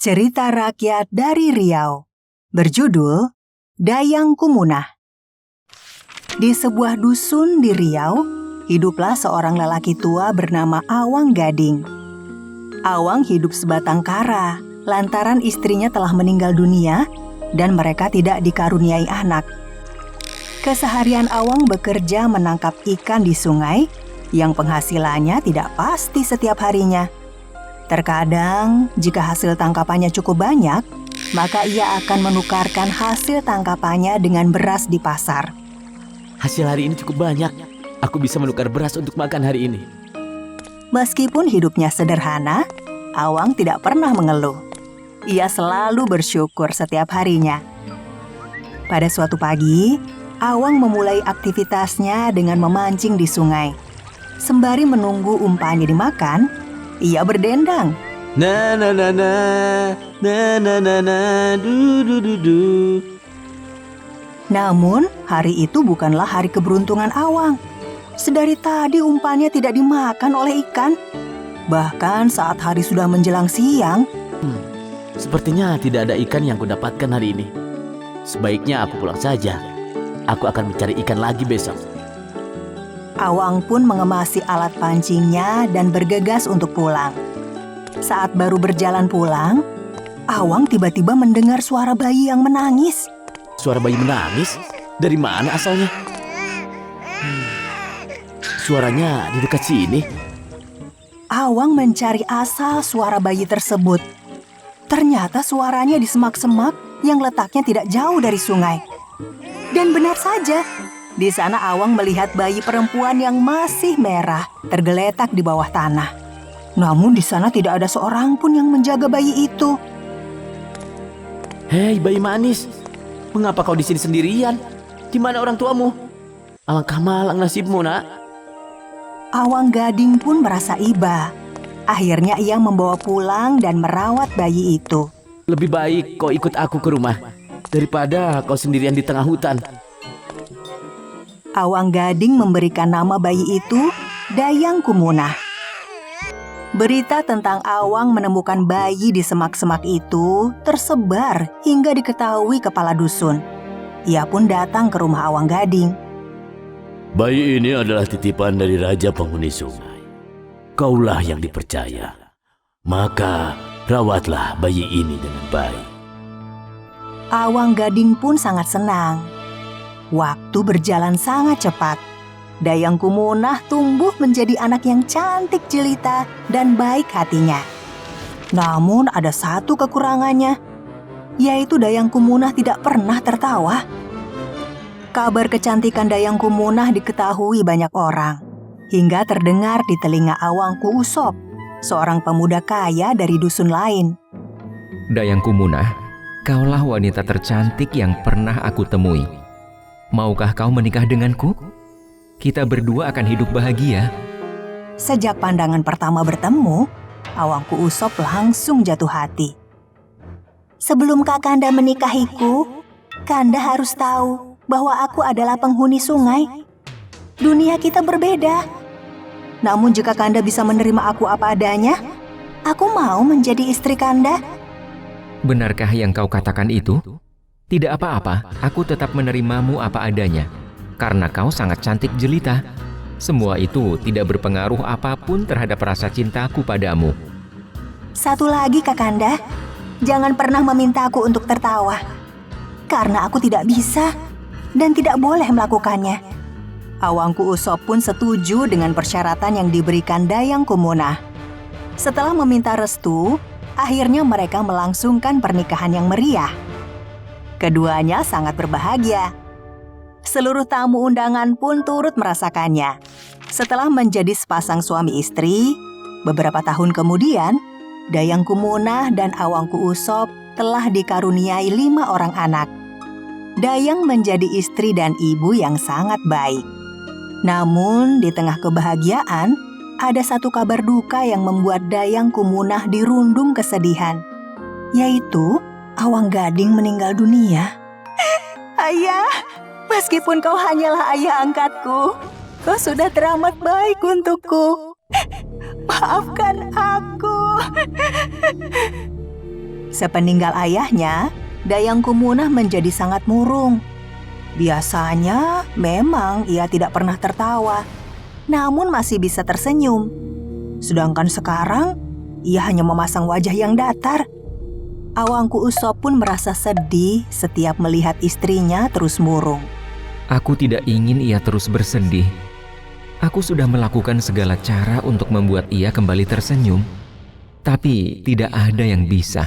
Cerita rakyat dari Riau, berjudul Dayang Kumunah. Di sebuah dusun di Riau, hiduplah seorang lelaki tua bernama Awang Gading. Awang hidup sebatang kara, lantaran istrinya telah meninggal dunia dan mereka tidak dikaruniai anak. Keseharian Awang bekerja menangkap ikan di sungai yang penghasilannya tidak pasti setiap harinya. Terkadang, jika hasil tangkapannya cukup banyak, maka ia akan menukarkan hasil tangkapannya dengan beras di pasar. Hasil hari ini cukup banyak. Aku bisa menukar beras untuk makan hari ini. Meskipun hidupnya sederhana, Awang tidak pernah mengeluh. Ia selalu bersyukur setiap harinya. Pada suatu pagi, Awang memulai aktivitasnya dengan memancing di sungai. Sembari menunggu umpannya dimakan, ia berdendang. Na na na na, na na na na, du du du du. Namun, hari itu bukanlah hari keberuntungan Awang. Sedari tadi umpannya tidak dimakan oleh ikan. Bahkan saat hari sudah menjelang siang, Sepertinya tidak ada ikan yang kudapatkan hari ini. Sebaiknya aku pulang saja. Aku akan mencari ikan lagi besok. Awang pun mengemasi alat pancingnya dan bergegas untuk pulang. Saat baru berjalan pulang, Awang tiba-tiba mendengar suara bayi yang menangis. Suara bayi menangis? Dari mana asalnya? Suaranya di dekat sini. Awang mencari asal suara bayi tersebut. Ternyata suaranya di semak-semak yang letaknya tidak jauh dari sungai. Dan benar saja, di sana Awang melihat bayi perempuan yang masih merah tergeletak di bawah tanah. Namun di sana tidak ada seorang pun yang menjaga bayi itu. Hei bayi manis, mengapa kau di sini sendirian? Di mana orang tuamu? Alangkah malang nasibmu, nak. Awang Gading pun merasa iba. Akhirnya ia membawa pulang dan merawat bayi itu. Lebih baik kau ikut aku ke rumah daripada kau sendirian di tengah hutan. Awang Gading memberikan nama bayi itu Dayang Kumunah. Berita tentang Awang menemukan bayi di semak-semak itu tersebar hingga diketahui kepala dusun. Ia pun datang ke rumah Awang Gading. Bayi ini adalah titipan dari Raja Penghuni Sungai. Kaulah yang dipercaya. Maka rawatlah bayi ini dengan baik. Awang Gading pun sangat senang. Waktu berjalan sangat cepat. Dayang Kumunah tumbuh menjadi anak yang cantik jelita dan baik hatinya. Namun ada satu kekurangannya, yaitu Dayang Kumunah tidak pernah tertawa. Kabar kecantikan Dayang Kumunah diketahui banyak orang, hingga terdengar di telinga Awang Kuusop, seorang pemuda kaya dari dusun lain. Dayang Kumunah, kaulah wanita tercantik yang pernah aku temui. Maukah kau menikah denganku? Kita berdua akan hidup bahagia. Sejak pandangan pertama bertemu, Awang Kuusop langsung jatuh hati. Sebelum Kakanda menikahiku, Kanda harus tahu bahwa aku adalah penghuni sungai. Dunia kita berbeda. Namun jika Kanda bisa menerima aku apa adanya, aku mau menjadi istri Kanda. Benarkah yang kau katakan itu? Tidak apa-apa, aku tetap menerimamu apa adanya. Karena kau sangat cantik jelita. Semua itu tidak berpengaruh apapun terhadap rasa cintaku padamu. Satu lagi Kakanda, jangan pernah meminta aku untuk tertawa. Karena aku tidak bisa dan tidak boleh melakukannya. Awang Kuusop pun setuju dengan persyaratan yang diberikan Dayang Kumunah. Setelah meminta restu, akhirnya mereka melangsungkan pernikahan yang meriah. Keduanya sangat berbahagia. Seluruh tamu undangan pun turut merasakannya. Setelah menjadi sepasang suami istri, beberapa tahun kemudian, Dayang Kumunah dan Awang Kuusop telah dikaruniai 5 orang anak. Dayang menjadi istri dan ibu yang sangat baik. Namun, di tengah kebahagiaan, ada satu kabar duka yang membuat Dayang Kumunah dirundung kesedihan, yaitu Awang Gading meninggal dunia. Ayah, meskipun kau hanyalah ayah angkatku, kau sudah teramat baik untukku. Maafkan aku. Sepeninggal ayahnya, Dayang Kumunah menjadi sangat murung. Biasanya memang ia tidak pernah tertawa, namun masih bisa tersenyum. Sedangkan sekarang, ia hanya memasang wajah yang datar. Awangku Usop pun merasa sedih setiap melihat istrinya terus murung. Aku tidak ingin ia terus bersedih. Aku sudah melakukan segala cara untuk membuat ia kembali tersenyum, tapi tidak ada yang bisa.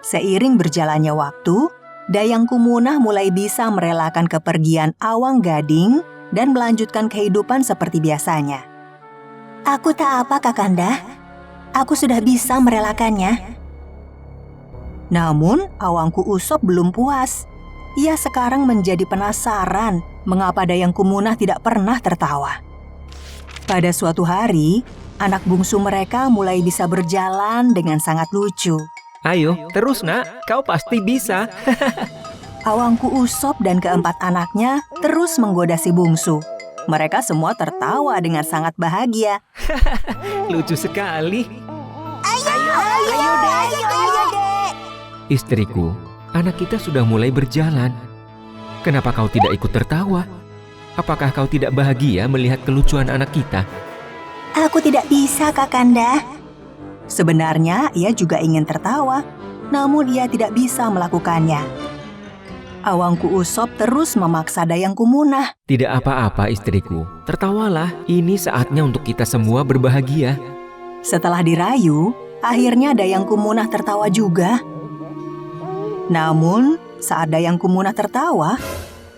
Seiring berjalannya waktu, Dayang Kumunah mulai bisa merelakan kepergian Awang Gading dan melanjutkan kehidupan seperti biasanya. Aku tak apa, Kakanda. Aku sudah bisa merelakannya. Namun, Awangku Usop belum puas. Ia sekarang menjadi penasaran mengapa Dayang Kumunah tidak pernah tertawa. Pada suatu hari, anak bungsu mereka mulai bisa berjalan dengan sangat lucu. Ayo, terus nak, kau pasti bisa. Awangku Usop dan keempat anaknya terus menggoda si bungsu. Mereka semua tertawa dengan sangat bahagia. Lucu sekali. Ayo, Dek. Istriku, anak kita sudah mulai berjalan. Kenapa kau tidak ikut tertawa? Apakah kau tidak bahagia melihat kelucuan anak kita? Aku tidak bisa, Kakanda. Sebenarnya ia juga ingin tertawa, namun ia tidak bisa melakukannya. Awangku Usop terus memaksa Dayang Kumunah. Tidak apa-apa istriku, tertawalah. Ini saatnya untuk kita semua berbahagia. Setelah dirayu, akhirnya Dayang Kumunah tertawa juga. Namun, saat Dayang Kumunah tertawa,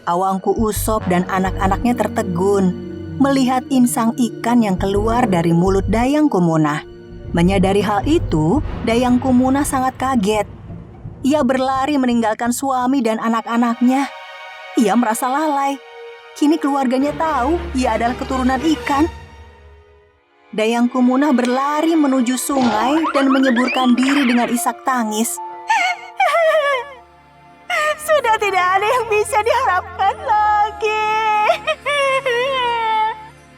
Awangku Usop dan anak-anaknya tertegun melihat insang ikan yang keluar dari mulut Dayang Kumunah. Menyadari hal itu, Dayang Kumunah sangat kaget. Ia berlari meninggalkan suami dan anak-anaknya. Ia merasa lalai. Kini keluarganya tahu ia adalah keturunan ikan. Dayang Kumunah berlari menuju sungai dan menyeburkan diri dengan isak tangis. Sudah tidak ada yang bisa diharapkan lagi.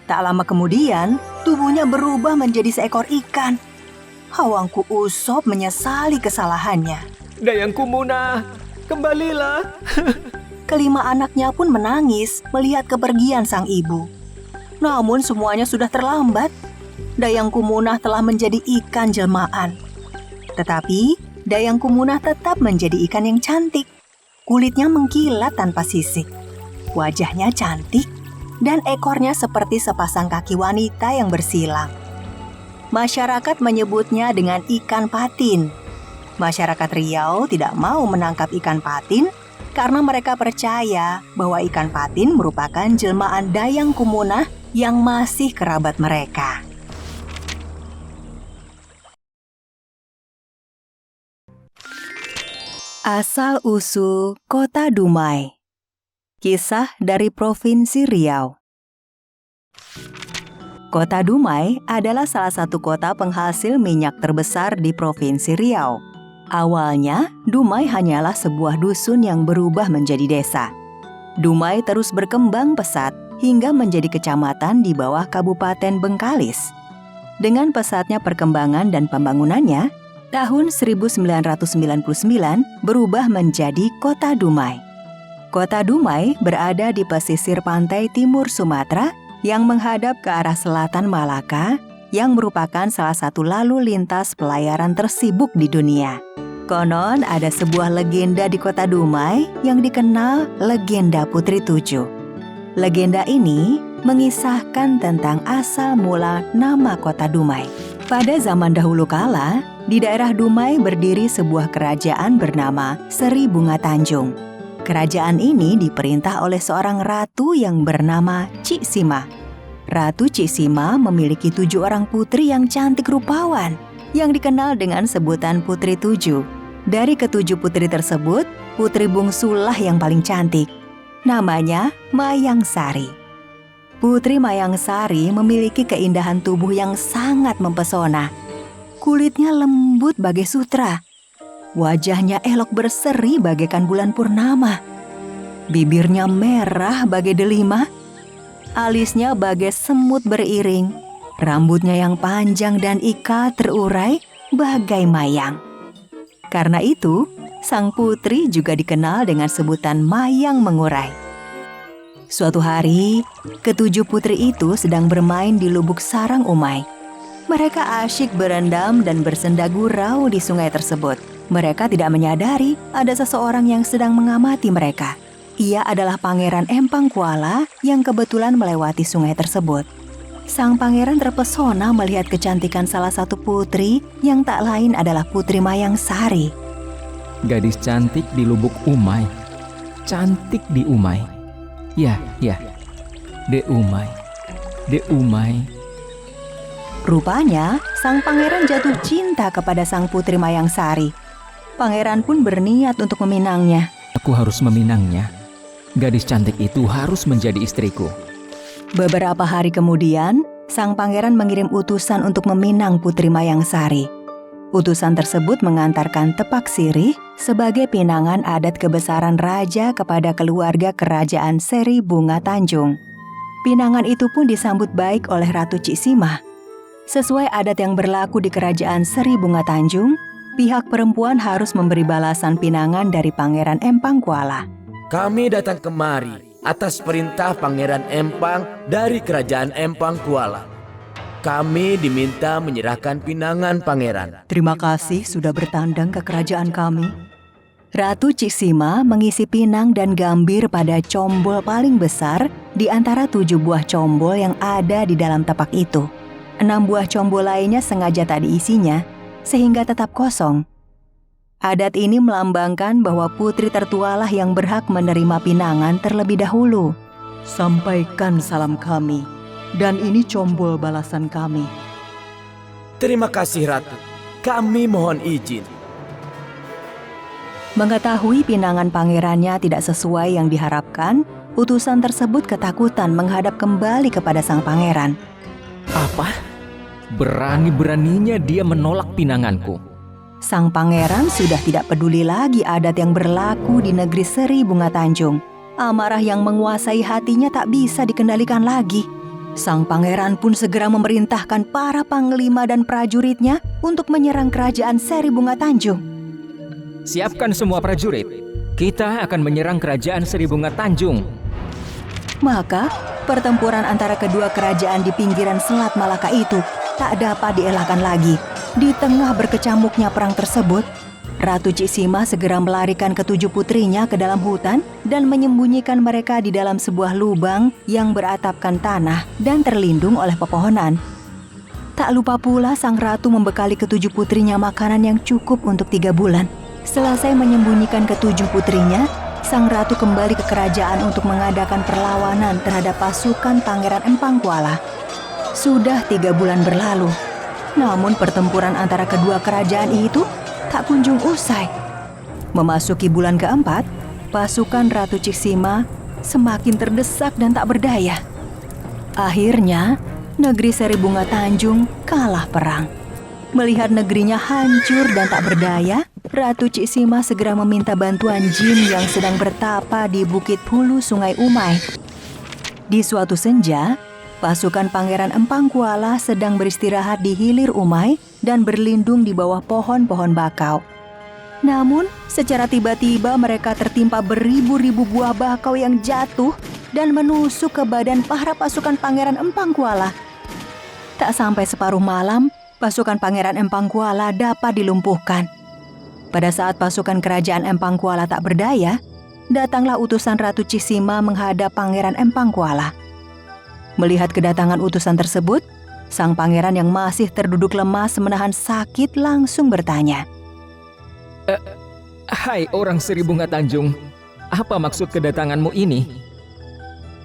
Tak lama kemudian, tubuhnya berubah menjadi seekor ikan. Awangku Usop menyesali kesalahannya. Dayang Kumunah, kembalilah. Kelima anaknya pun menangis melihat kepergian sang ibu. Namun semuanya sudah terlambat. Dayang Kumunah telah menjadi ikan jelmaan. Tetapi Dayang Kumunah tetap menjadi ikan yang cantik. Kulitnya mengkilat tanpa sisik. Wajahnya cantik. Dan ekornya seperti sepasang kaki wanita yang bersilang. Masyarakat menyebutnya dengan ikan patin. Masyarakat Riau tidak mau menangkap ikan patin karena mereka percaya bahwa ikan patin merupakan jelmaan Dayang Kumunah yang masih kerabat mereka. Asal-usul Kota Dumai. Kisah dari Provinsi Riau. Kota Dumai adalah salah satu kota penghasil minyak terbesar di Provinsi Riau. Awalnya, Dumai hanyalah sebuah dusun yang berubah menjadi desa. Dumai terus berkembang pesat hingga menjadi kecamatan di bawah Kabupaten Bengkalis. Dengan pesatnya perkembangan dan pembangunannya, tahun 1999 berubah menjadi Kota Dumai. Kota Dumai berada di pesisir pantai timur Sumatera yang menghadap ke arah selatan Malaka, yang merupakan salah satu lalu lintas pelayaran tersibuk di dunia. Konon ada sebuah legenda di Kota Dumai yang dikenal Legenda Putri Tujuh. Legenda ini mengisahkan tentang asal mula nama Kota Dumai. Pada zaman dahulu kala, di daerah Dumai berdiri sebuah kerajaan bernama Seri Bunga Tanjung. Kerajaan ini diperintah oleh seorang ratu yang bernama Cik Sima. Ratu Cik Sima memiliki 7 orang putri yang cantik rupawan, yang dikenal dengan sebutan Putri Tujuh. Dari ke-7 putri tersebut, putri bungsulah yang paling cantik. Namanya Mayang Sari. Putri Mayang Sari memiliki keindahan tubuh yang sangat mempesona. Kulitnya lembut bagai sutra. Wajahnya elok berseri bagaikan bulan purnama. Bibirnya merah bagai delima. Alisnya bagai semut beriring. Rambutnya yang panjang dan ikal terurai bagai mayang. Karena itu, sang putri juga dikenal dengan sebutan Mayang Mengurai. Suatu hari, ketujuh putri itu sedang bermain di lubuk sarang Umay. Mereka asyik berendam dan bersenda gurau di sungai tersebut. Mereka tidak menyadari ada seseorang yang sedang mengamati mereka. Ia adalah Pangeran Empang Kuala yang kebetulan melewati sungai tersebut. Sang pangeran terpesona melihat kecantikan salah satu putri yang tak lain adalah Putri Mayang Sari. Gadis cantik di lubuk Umay. Cantik di Umay. Ya. De Umay. Rupanya, sang pangeran jatuh cinta kepada sang Putri Mayang Sari. Pangeran pun berniat untuk meminangnya. Aku harus meminangnya. Gadis cantik itu harus menjadi istriku. Beberapa hari kemudian, sang pangeran mengirim utusan untuk meminang Putri Mayang Sari. Utusan tersebut mengantarkan tepak sirih sebagai pinangan adat kebesaran raja kepada keluarga kerajaan Seri Bunga Tanjung. Pinangan itu pun disambut baik oleh Ratu Ciksima. Sesuai adat yang berlaku di kerajaan Seri Bunga Tanjung, pihak perempuan harus memberi balasan pinangan dari Pangeran Empang Kuala. Kami datang kemari atas perintah Pangeran Empang dari Kerajaan Empang Kuala. Kami diminta menyerahkan pinangan pangeran. Terima kasih sudah bertandang ke kerajaan kami. Ratu Ciksima mengisi pinang dan gambir pada combol paling besar di antara 7 buah combol yang ada di dalam tapak itu. 6 buah combol lainnya sengaja tak diisinya, sehingga tetap kosong. Adat ini melambangkan bahwa putri tertualah yang berhak menerima pinangan terlebih dahulu. Sampaikan salam kami, dan ini combol balasan kami. Terima kasih Ratu. Kami mohon izin. Mengetahui pinangan pangerannya tidak sesuai yang diharapkan, utusan tersebut ketakutan menghadap kembali kepada sang pangeran. Apa? Berani-beraninya dia menolak pinanganku. Sang pangeran sudah tidak peduli lagi adat yang berlaku di negeri Seri Bunga Tanjung. Amarah yang menguasai hatinya tak bisa dikendalikan lagi. Sang pangeran pun segera memerintahkan para panglima dan prajuritnya untuk menyerang kerajaan Seri Bunga Tanjung. Siapkan semua prajurit. Kita akan menyerang kerajaan Seri Bunga Tanjung. Maka, pertempuran antara kedua kerajaan di pinggiran Selat Malaka itu tak dapat dielakkan lagi. Di tengah berkecamuknya perang tersebut, Ratu Ciksima segera melarikan ketujuh putrinya ke dalam hutan dan menyembunyikan mereka di dalam sebuah lubang yang beratapkan tanah dan terlindung oleh pepohonan. Tak lupa pula sang ratu membekali ketujuh putrinya makanan yang cukup untuk 3 bulan. Selesai menyembunyikan ketujuh putrinya, sang ratu kembali ke kerajaan untuk mengadakan perlawanan terhadap pasukan Pangeran Empang Kuala. Sudah 3 bulan berlalu. Namun pertempuran antara kedua kerajaan itu tak kunjung usai. Memasuki bulan keempat, pasukan Ratu Ciksima semakin terdesak dan tak berdaya. Akhirnya, negeri Seri Bunga Tanjung kalah perang. Melihat negerinya hancur dan tak berdaya, Ratu Ciksima segera meminta bantuan jin yang sedang bertapa di bukit hulu Sungai Umay. Di suatu senja, pasukan Pangeran Empang Kuala sedang beristirahat di hilir Umay dan berlindung di bawah pohon-pohon bakau. Namun, secara tiba-tiba mereka tertimpa beribu-ribu buah bakau yang jatuh dan menusuk ke badan para pasukan Pangeran Empang Kuala. Tak sampai separuh malam, pasukan Pangeran Empang Kuala dapat dilumpuhkan. Pada saat pasukan kerajaan Empang Kuala tak berdaya, datanglah utusan Ratu Ciksima menghadap Pangeran Empang Kuala. Melihat kedatangan utusan tersebut, sang pangeran yang masih terduduk lemas menahan sakit langsung bertanya. Hai orang Seri Bunga Tanjung, apa maksud kedatanganmu ini?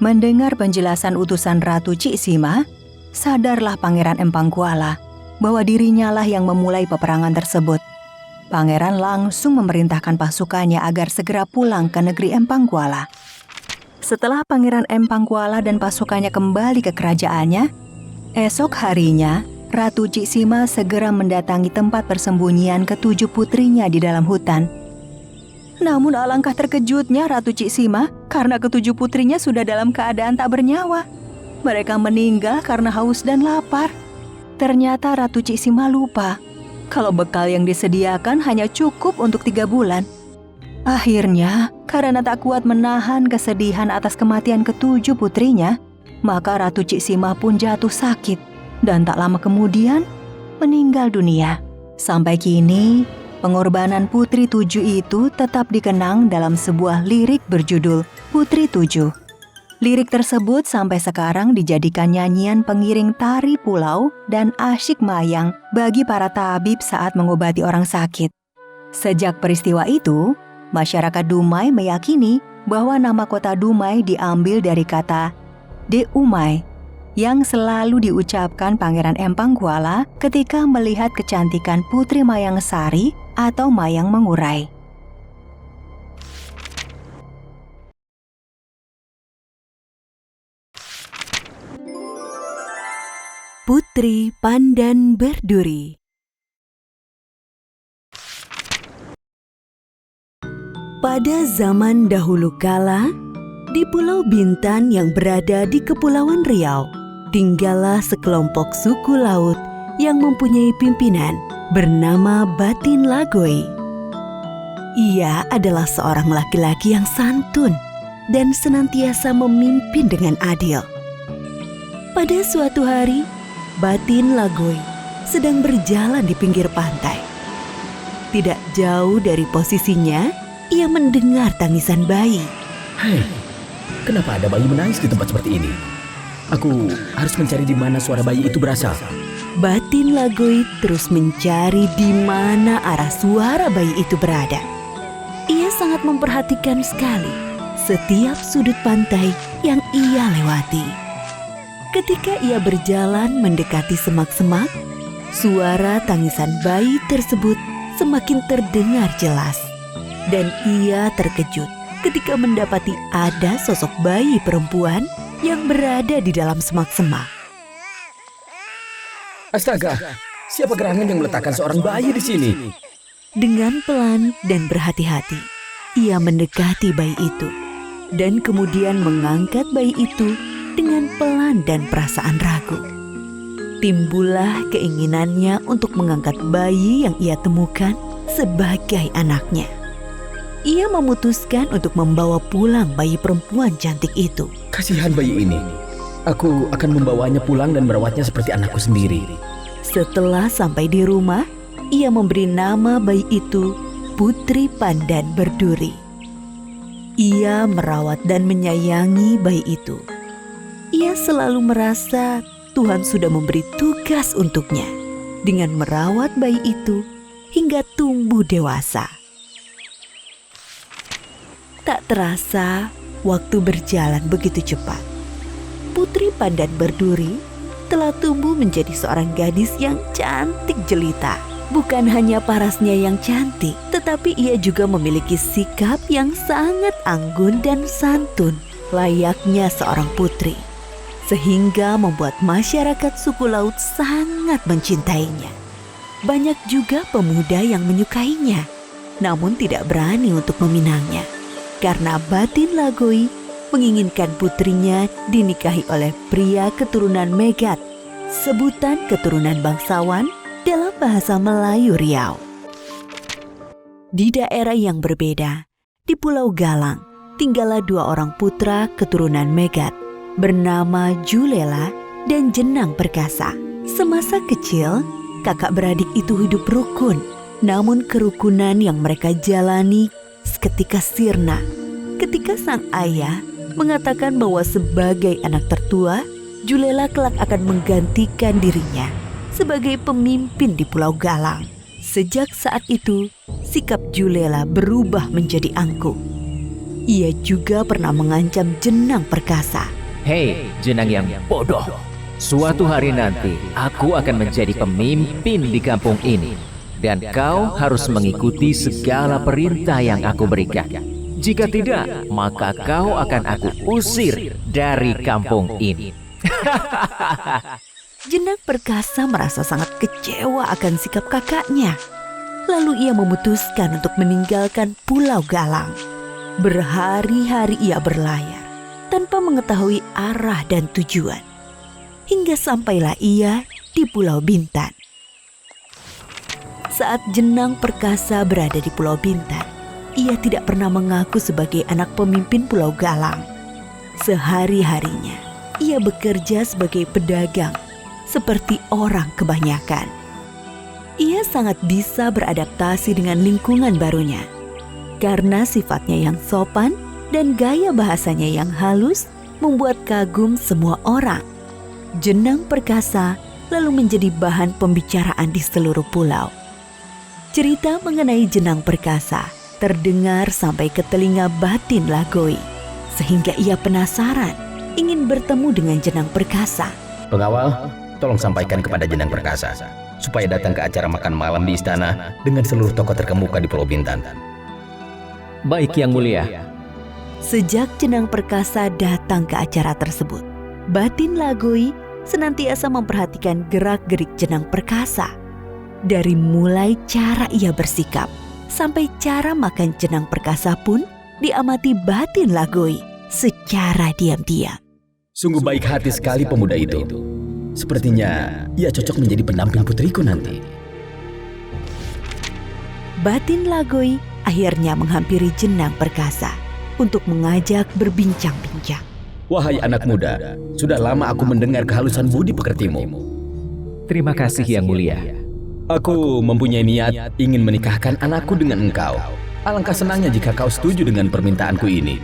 Mendengar penjelasan utusan Ratu Ciksima, sadarlah Pangeran Empang Kuala bahwa dirinya lah yang memulai peperangan tersebut. Pangeran langsung memerintahkan pasukannya agar segera pulang ke negeri Empang Kuala. Setelah Pangeran Empang Kuala dan pasukannya kembali ke kerajaannya, esok harinya Ratu Ciksima segera mendatangi tempat persembunyian ketujuh putrinya di dalam hutan. Namun alangkah terkejutnya Ratu Ciksima karena ketujuh putrinya sudah dalam keadaan tak bernyawa. Mereka meninggal karena haus dan lapar. Ternyata Ratu Ciksima lupa kalau bekal yang disediakan hanya cukup untuk 3 bulan. Akhirnya, karena tak kuat menahan kesedihan atas kematian ke-7 putrinya, maka Ratu Ciksima pun jatuh sakit dan tak lama kemudian meninggal dunia. Sampai kini, pengorbanan Putri 7 itu tetap dikenang dalam sebuah lirik berjudul Putri 7. Lirik tersebut sampai sekarang dijadikan nyanyian pengiring tari pulau dan asyik mayang bagi para tabib saat mengobati orang sakit. Sejak peristiwa itu, masyarakat Dumai meyakini bahwa nama kota Dumai diambil dari kata De Umai yang selalu diucapkan Pangeran Empang Kuala ketika melihat kecantikan Putri Mayang Sari atau Mayang Mengurai. Putri Pandan Berduri. Pada zaman dahulu kala, di Pulau Bintan yang berada di Kepulauan Riau, tinggallah sekelompok suku laut yang mempunyai pimpinan bernama Batin Lagoi. Ia adalah seorang laki-laki yang santun dan senantiasa memimpin dengan adil. Pada suatu hari, Batin Lagoi sedang berjalan di pinggir pantai. Tidak jauh dari posisinya, ia mendengar tangisan bayi. Hai, kenapa ada bayi menangis di tempat seperti ini? Aku harus mencari di mana suara bayi itu berasal. Batin Lagoi terus mencari di mana arah suara bayi itu berada. Ia sangat memperhatikan sekali setiap sudut pantai yang ia lewati. Ketika ia berjalan mendekati semak-semak, suara tangisan bayi tersebut semakin terdengar jelas. Dan ia terkejut ketika mendapati ada sosok bayi perempuan yang berada di dalam semak-semak. Astaga, siapa gerangan yang meletakkan seorang bayi di sini? Dengan pelan dan berhati-hati, ia mendekati bayi itu dan kemudian mengangkat bayi itu dengan pelan dan perasaan ragu. Timbullah keinginannya untuk mengangkat bayi yang ia temukan sebagai anaknya. Ia memutuskan untuk membawa pulang bayi perempuan cantik itu. Kasihan bayi ini. Aku akan membawanya pulang dan merawatnya seperti anakku sendiri. Setelah sampai di rumah, ia memberi nama bayi itu Putri Pandan Berduri. Ia merawat dan menyayangi bayi itu. Ia selalu merasa Tuhan sudah memberi tugas untuknya dengan merawat bayi itu hingga tumbuh dewasa. Tak terasa, waktu berjalan begitu cepat. Putri Pandan Berduri telah tumbuh menjadi seorang gadis yang cantik jelita. Bukan hanya parasnya yang cantik, tetapi ia juga memiliki sikap yang sangat anggun dan santun, layaknya seorang putri. Sehingga membuat masyarakat suku laut sangat mencintainya. Banyak juga pemuda yang menyukainya, namun tidak berani untuk meminangnya. Karena Batin Lagoi menginginkan putrinya dinikahi oleh pria keturunan Megat, sebutan keturunan bangsawan dalam bahasa Melayu Riau. Di daerah yang berbeda, di Pulau Galang, tinggallah 2 orang putra keturunan Megat, bernama Julela dan Jenang Perkasa. Semasa kecil, kakak beradik itu hidup rukun, namun kerukunan yang mereka jalani seketika sirna ketika sang ayah mengatakan bahwa sebagai anak tertua, Julela kelak akan menggantikan dirinya sebagai pemimpin di Pulau Galang. Sejak saat itu, sikap Julela berubah menjadi angkuh. Ia juga pernah mengancam Jenang Perkasa. Hei, Jenang yang bodoh. Suatu hari nanti, aku akan menjadi pemimpin di kampung ini. Dan kau harus mengikuti segala perintah yang aku berikan. Jika tidak, maka kau akan aku usir dari kampung ini. Jenang Perkasa merasa sangat kecewa akan sikap kakaknya. Lalu ia memutuskan untuk meninggalkan Pulau Galang. Berhari-hari ia berlayar tanpa mengetahui arah dan tujuan. Hingga sampailah ia di Pulau Bintan. Saat Jenang Perkasa berada di Pulau Bintan, ia tidak pernah mengaku sebagai anak pemimpin Pulau Galang. Sehari-harinya, ia bekerja sebagai pedagang seperti orang kebanyakan. Ia sangat bisa beradaptasi dengan lingkungan barunya. Karena sifatnya yang sopan dan gaya bahasanya yang halus membuat kagum semua orang. Jenang Perkasa lalu menjadi bahan pembicaraan di seluruh pulau. Cerita mengenai Jenang Perkasa terdengar sampai ke telinga Batin Lagoi, sehingga ia penasaran ingin bertemu dengan Jenang Perkasa. Pengawal, tolong sampaikan kepada Jenang Perkasa supaya datang ke acara makan malam di istana dengan seluruh tokoh terkemuka di Pulau Bintan. Baik, Yang Mulia. Sejak Jenang Perkasa datang ke acara tersebut, Batin Lagoi senantiasa memperhatikan gerak-gerik Jenang Perkasa. Dari mulai cara ia bersikap, sampai cara makan Jenang Perkasa pun diamati Batin Lagoi secara diam-diam. Sungguh baik hati sekali pemuda itu. Sepertinya ia cocok menjadi pendamping putriku nanti. Batin Lagoi akhirnya menghampiri Jenang Perkasa untuk mengajak berbincang-bincang. Wahai anak muda, sudah lama aku mendengar kehalusan budi pekertimu. Terima kasih, Yang Mulia. Aku mempunyai niat ingin menikahkan anakku dengan engkau. Alangkah senangnya jika kau setuju dengan permintaanku ini.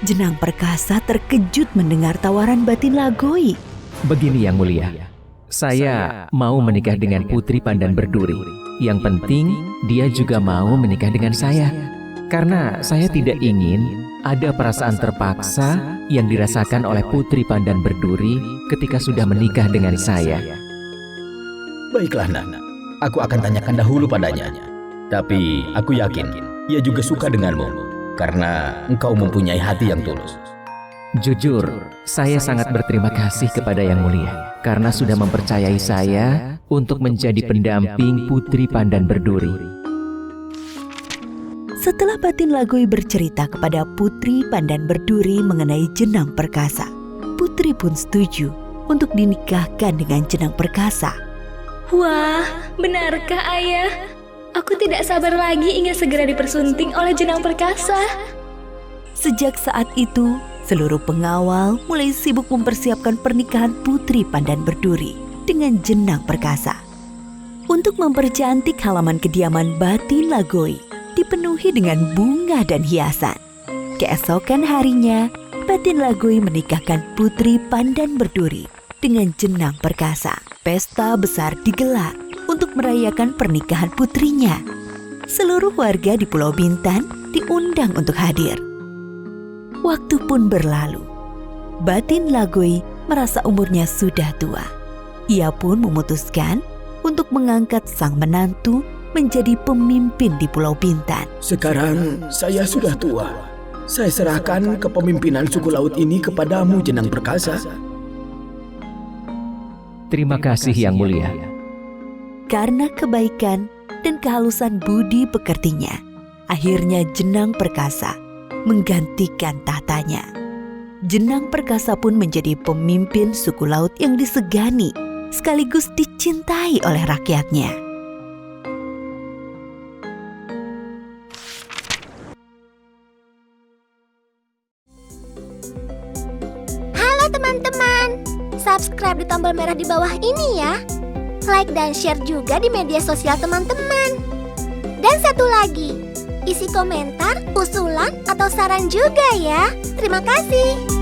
Jenang Perkasa terkejut mendengar tawaran Batin Lagoi. Begini, Yang Mulia. Saya mau menikah dengan Putri Pandan Berduri. Yang penting, dia juga mau menikah dengan saya. Karena saya tidak ingin ada perasaan terpaksa yang dirasakan oleh Putri Pandan Berduri ketika sudah menikah dengan saya. Baiklah, Nak. Aku akan tanyakan dahulu padanya. Tapi aku yakin ia juga suka denganmu karena engkau mempunyai hati yang tulus. Jujur, saya sangat berterima kasih kepada Yang Mulia karena sudah mempercayai saya untuk menjadi pendamping Putri Pandan Berduri. Setelah Batin Lagoi bercerita kepada Putri Pandan Berduri mengenai Jenang Perkasa, Putri pun setuju untuk dinikahkan dengan Jenang Perkasa. Wah, benarkah ayah? Aku tidak sabar lagi ingin segera dipersunting oleh Jenang Perkasa. Sejak saat itu, seluruh pengawal mulai sibuk mempersiapkan pernikahan Putri Pandan Berduri dengan Jenang Perkasa. Untuk mempercantik halaman kediaman Batin Lagoi, dipenuhi dengan bunga dan hiasan. Keesokan harinya, Batin Lagoi menikahkan Putri Pandan Berduri dengan Jenang Perkasa. Pesta besar digelar untuk merayakan pernikahan putrinya. Seluruh warga di Pulau Bintan diundang untuk hadir. Waktu pun berlalu. Batin Lagoi merasa umurnya sudah tua. Ia pun memutuskan untuk mengangkat sang menantu menjadi pemimpin di Pulau Bintan. Sekarang saya sudah tua. Saya serahkan kepemimpinan suku laut ini kepadamu, Jenang Perkasa. Terima kasih, Yang Mulia. Karena kebaikan dan kehalusan budi pekertinya, akhirnya Jenang Perkasa menggantikan tahtanya. Jenang Perkasa pun menjadi pemimpin suku laut yang disegani, sekaligus dicintai oleh rakyatnya. Teman-teman, subscribe di tombol merah di bawah ini ya. Like dan share juga di media sosial teman-teman. Dan satu lagi, isi komentar, usulan, atau saran juga ya. Terima kasih.